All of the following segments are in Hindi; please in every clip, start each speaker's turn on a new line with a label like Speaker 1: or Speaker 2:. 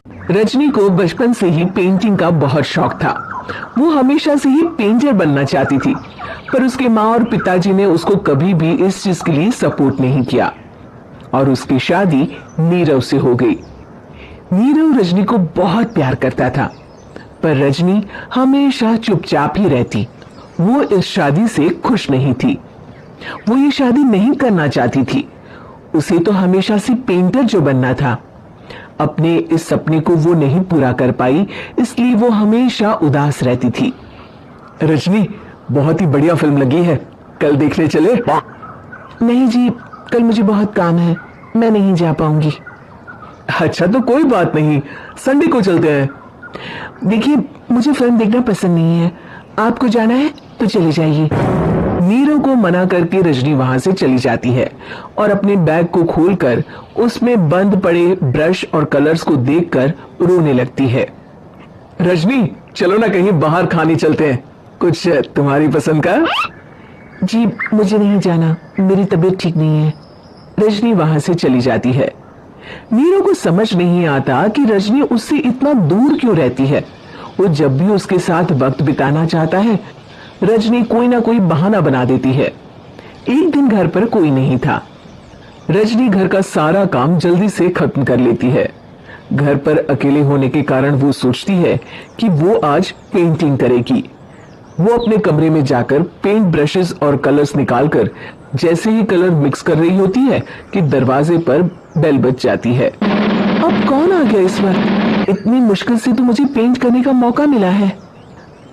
Speaker 1: रजनी को बचपन से ही पेंटिंग का बहुत शौक था। वो हमेशा से ही पेंटर बनना चाहती थी, पर उसके माँ और पिताजी ने उसको कभी भी इस चीज के लिए सपोर्ट नहीं किया और उसकी शादी नीरव से हो गई। नीरव रजनी को बहुत प्यार करता था, पर रजनी हमेशा चुपचाप ही रहती। वो इस शादी से खुश नहीं थी। वो ये शादी नहीं करना चाहती थी। उसे तो हमेशा से पेंटर जो बनना था। अपने इस सपने को वो नहीं पूरा कर पाई, इसलिए वो हमेशा उदास रहती थी। रजनी, बहुत ही बढ़िया फिल्म लगी है, कल देखने चले? नहीं जी, कल मुझे बहुत काम है, मैं नहीं जा पाऊंगी। अच्छा तो कोई बात नहीं, संडे को चलते हैं। देखिए, मुझे फिल्म देखना पसंद नहीं है, आपको जाना है तो चले जाइए। नीरव को मना करके रजनी वहां से चली जाती है और अपने बैग को खोलकर उसमें बंद पड़े ब्रश और कलर्स को देखकर रोने लगती है। रजनी, चलो ना कहीं बाहर खाने चलते हैं, कुछ तुम्हारी पसंद का। जी मुझे नहीं जाना, मेरी तबीयत ठीक नहीं है। रजनी वहां से चली जाती है। नीरव को समझ नहीं आता कि रजनी उससे इतना दूर क्यों रहती है। वो जब भी उसके साथ वक्त बिताना चाहता है, रजनी कोई ना कोई बहाना बना देती है। एक दिन घर पर कोई नहीं था। रजनी घर का सारा काम जल्दी से खत्म कर लेती है। घर पर अकेले होने के कारण वो सोचती है कि वो आज पेंटिंग करेगी। वो अपने कमरे में जाकर पेंट ब्रशेस और कलर्स निकालकर जैसे ही कलर मिक्स कर रही होती है कि दरवाजे पर बेल बज जाती है। अब कौन आ गया इस वक्त? इतनी मुश्किल से तो मुझे पेंट करने का मौका मिला है।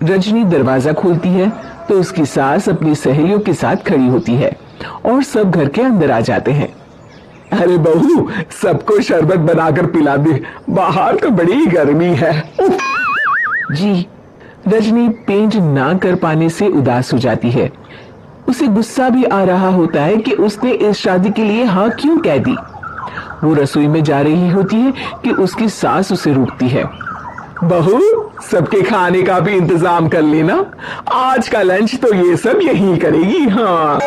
Speaker 1: रजनी दरवाजा खोलती है तो उसकी सास अपनी सहेलियों के साथ खड़ी होती है और सब घर के अंदर आ जाते हैं। अरे बहू, सबको शरबत बनाकर पिला दे, बाहर तो बड़ी गर्मी है। जी। रजनी पेंट ना कर पाने से उदास हो जाती है। उसे गुस्सा भी आ रहा होता है कि उसने इस शादी के लिए हाँ क्यों कह दी। वो रसोई में जा रही होती है कि उसकी सास उसे रोकती है। बहू, सबके खाने का भी इंतजाम कर लेना, आज का लंच तो ये सब यही करेगी। हाँ।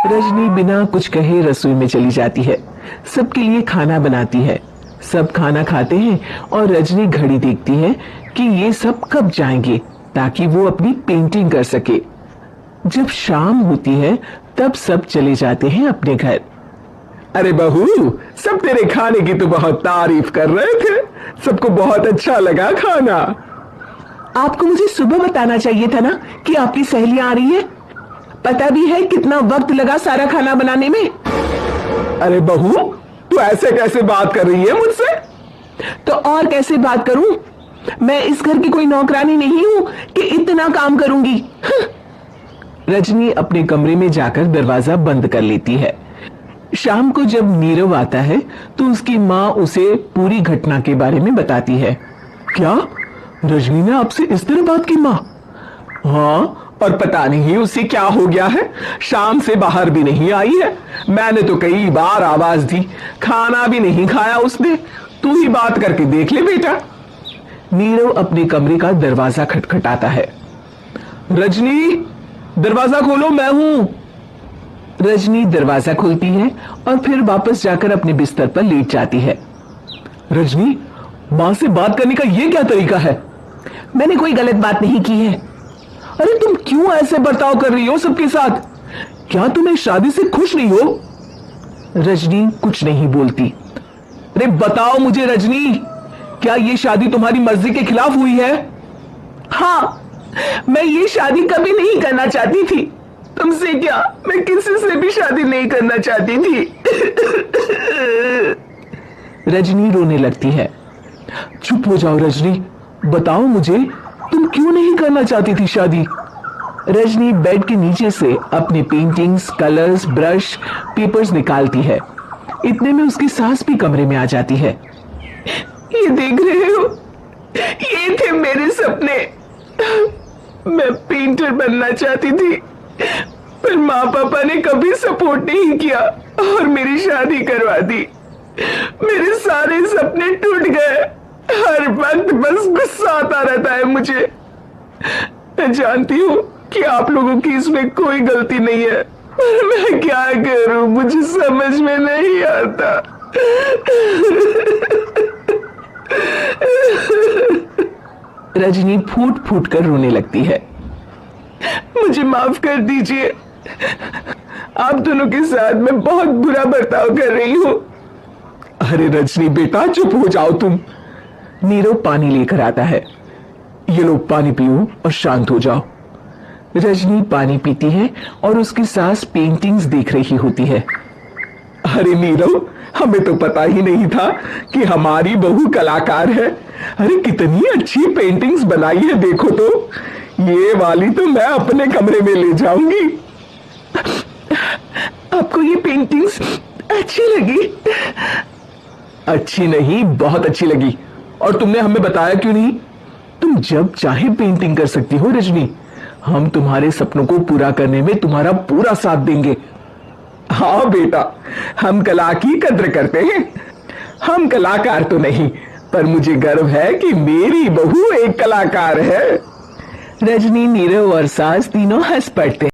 Speaker 1: रजनी बिना कुछ कहे रसोई में चली जाती है, सबके लिए खाना बनाती है। सब खाना खाते हैं और रजनी घड़ी देखती है कि ये सब कब जाएंगे ताकि वो अपनी पेंटिंग कर सके। जब शाम होती है तब सब चले जाते हैं अपने घर। अरे बहू, सब तेरे खाने की तो बहुत तारीफ कर रहे थे, सबको बहुत अच्छा लगा खाना। आपको मुझे सुबह बताना चाहिए था ना कि आपकी सहेलियां आ रही है। पता भी है कितना वक्त लगा सारा खाना बनाने में। अरे बहू, तू ऐसे कैसे बात कर रही है मुझसे? तो और कैसे बात करूं? मैं इस घर की कोई नौकरानी नहीं हूं कि इतना काम करूंगी। रजनी अपने कमरे में जाकर दरवाजा बंद कर लेती है। शाम को जब नीरव आता है तो उसकी माँ उसे पूरी घटना के बारे में बताती है। क्या रजनी ने आपसे इस तरह बात की माँ? हाँ, और पता नहीं उसे क्या हो गया है, शाम से बाहर भी नहीं आई है। मैंने तो कई बार आवाज दी, खाना भी नहीं खाया उसने। तू ही बात करके देख ले बेटा। नीरव अपने कमरे का दरवाजा खटखटाता है। रजनी, दरवाजा खोलो, मैं हूं। रजनी दरवाजा खोलती है और फिर वापस जाकर अपने बिस्तर पर लेट जाती है। रजनी, मां से बात करने का ये क्या तरीका है? मैंने कोई गलत बात नहीं की है। अरे तुम क्यों ऐसे बर्ताव कर रही हो सबके साथ? क्या तुम इस शादी से खुश नहीं हो? रजनी कुछ नहीं बोलती। अरे बताओ मुझे रजनी, क्या ये शादी तुम्हारी मर्जी के खिलाफ हुई है? हाँ, मैं ये शादी कभी नहीं करना चाहती थी। तुमसे क्या, मैं किसी से भी शादी नहीं करना चाहती थी। रजनी रोने लगती है। चुप हो जाओ रजनी, बताओ मुझे, तुम क्यों नहीं करना चाहती थी शादी? रजनी बेड के नीचे से अपने पेंटिंग्स, कलर्स, ब्रश, पेपर्स निकालती है। इतने में उसकी सास भी कमरे में आ जाती है। ये देख रहे हो, ये थे मेरे सपने। मैं पेंटर बनना चाहती थी, पर माँ पापा ने कभी सपोर्ट नहीं किया और मेरी शादी करवा दी। मेरे सारे सपने टूट गए। हर वक्त बस गुस्सा आता रहता है मुझे। मैं जानती हूँ कि आप लोगों की इसमें कोई गलती नहीं है, पर मैं क्या करूं, मुझे समझ में नहीं आता। रजनी फूट फूट कर रोने लगती है। मुझे माफ कर दीजिए, आप दोनों के साथ मैं बहुत बुरा बर्ताव कर रही हूं। अरे रजनी बेटा, चुप हो जाओ तुम। नीरव पानी लेकर आता है। ये लो पानी पियो और शांत हो जाओ। रजनी पानी पीती है और उसकी सास पेंटिंग्स देख रही होती है। अरे नीरव, हमें तो पता ही नहीं था कि हमारी बहू कलाकार है। अरे कितनी अच्छी पेंटिंग्स बनाई है, देखो तो। ये वाली तो मैं अपने कमरे में ले जाऊंगी। आपको ये पेंटिंग्स अच्छी लगी? अच्छी नहीं, बहुत अच्छी लगी। और तुमने हमें बताया क्यों नहीं? तुम जब चाहे पेंटिंग कर सकती हो रजनी। हम तुम्हारे सपनों को पूरा करने में तुम्हारा पूरा साथ देंगे। हाँ बेटा, हम कला की कद्र करते हैं। हम कलाकार तो नहीं, पर मुझे गर्व है कि मेरी बहू एक कलाकार है। रजनी, नीरव और सास तीनों हंस पड़ते हैं।